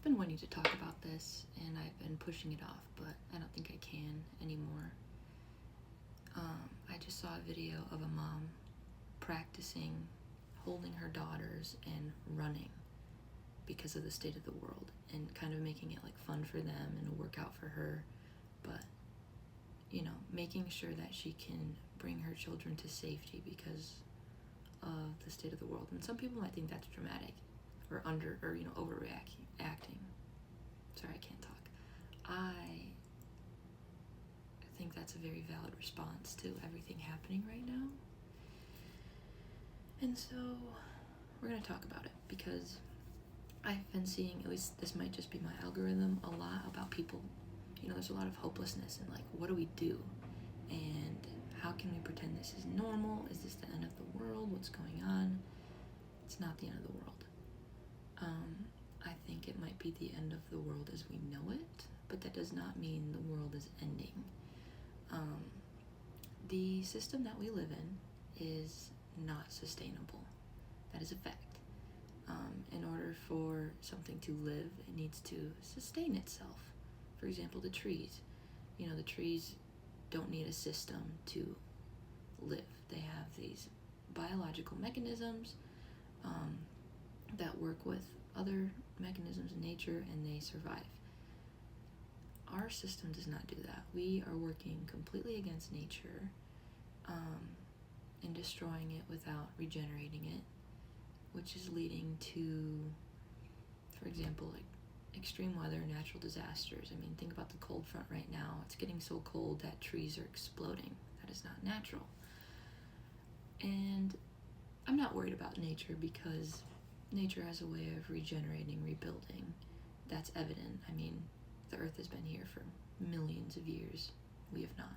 been wanting to talk about this, and I've been pushing it off, but I don't think I can anymore. I just saw a video of a mom practicing holding her daughters and running because of the state of the world, and kind of making it like fun for them and a workout for her, but making sure that she can bring her children to safety because of the state of the world. And some people might think that's dramatic or overreacting. Sorry, I can't talk. I think that's a very valid response to everything happening right now. And so we're going to talk about it because I've been seeing, at least this might just be my algorithm, a lot about people. There's a lot of hopelessness and like, what do we do? And how can we pretend this is normal? Is this the end of the world? What's going on? It's not the end of the world. I think it might be the end of the world as we know it, but that does not mean the world is ending. The system that we live in is not sustainable. That is a fact. In order for something to live, it needs to sustain itself. For example, the trees. The trees don't need a system to live. They have these biological mechanisms that work with other mechanisms in nature, and they survive. Our system does not do that. We are working completely against nature and destroying it without regenerating it, which is leading to, for example, like extreme weather, natural disasters. I mean, think about the cold front right now. It's getting so cold that trees are exploding. That is not natural. And I'm not worried about nature because nature has a way of regenerating, rebuilding. That's evident. I mean, the earth has been here for millions of years. We have not.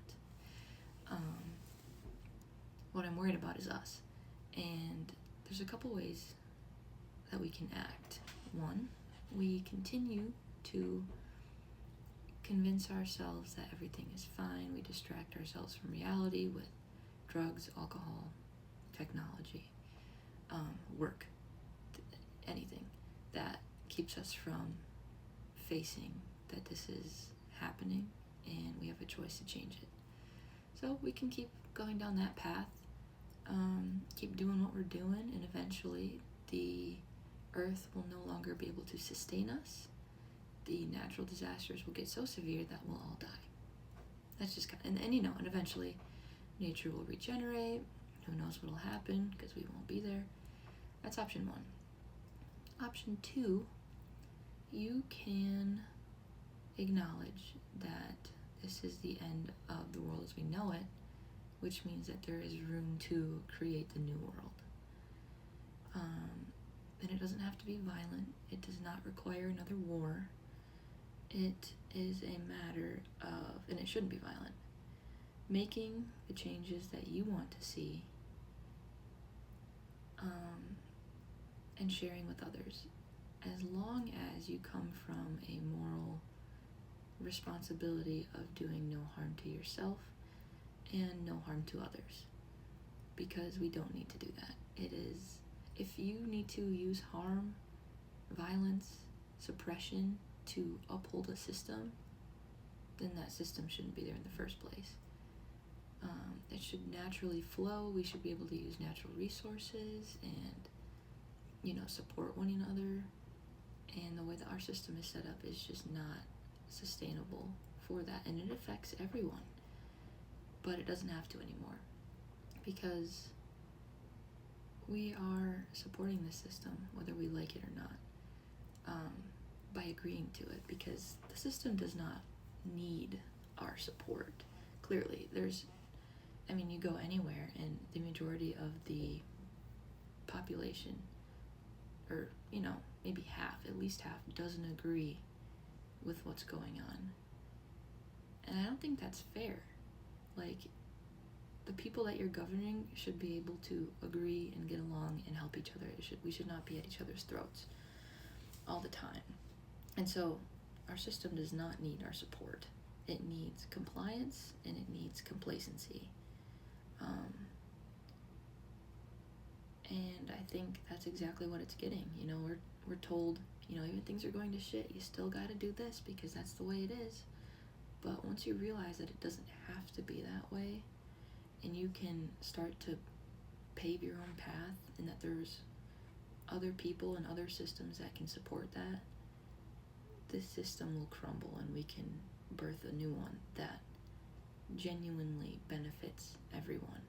What I'm worried about is us. And there's a couple ways that we can act. One, we continue to convince ourselves that everything is fine. We distract ourselves from reality with drugs, alcohol, technology, work, anything that keeps us from facing that this is happening and we have a choice to change it. So we can keep going down that path, keep doing what we're doing, and eventually the earth will no longer be able to sustain us. The natural disasters will get so severe that we'll all die. That's just and eventually nature will regenerate. Who knows what'll happen because we won't be there. That's option one. Option two, you can acknowledge that this is the end of the world as we know it, which means that there is room to create the new world. And it doesn't have to be violent. It does not require another war. It is a matter of, and it shouldn't be violent, making the changes that you want to see, and sharing with others, as long as you come from a moral responsibility of doing no harm to yourself and no harm to others, because we don't need to do that. It is, if you need to use harm, violence, suppression to uphold a system, then that system shouldn't be there in the first place. It should naturally flow. We should be able to use natural resources and, support one another. And the way that our system is set up is just not sustainable for that. And it affects everyone. But it doesn't have to anymore. Because we are supporting this system, whether we like it or not, by agreeing to it. Because the system does not need our support. Clearly, you go anywhere and the majority of the population, or, maybe half, at least half, doesn't agree with what's going on. And I don't think that's fair. Like, the people that you're governing should be able to agree and get along and help each other. We should not be at each other's throats all the time. And so our system does not need our support. It needs compliance and it needs complacency. And I think that's exactly what it's getting. We're told, even things are going to shit, you still got to do this because that's the way it is. But once you realize that it doesn't have to be that way, and you can start to pave your own path, and that there's other people and other systems that can support that, this system will crumble and we can birth a new one that genuinely benefits everyone.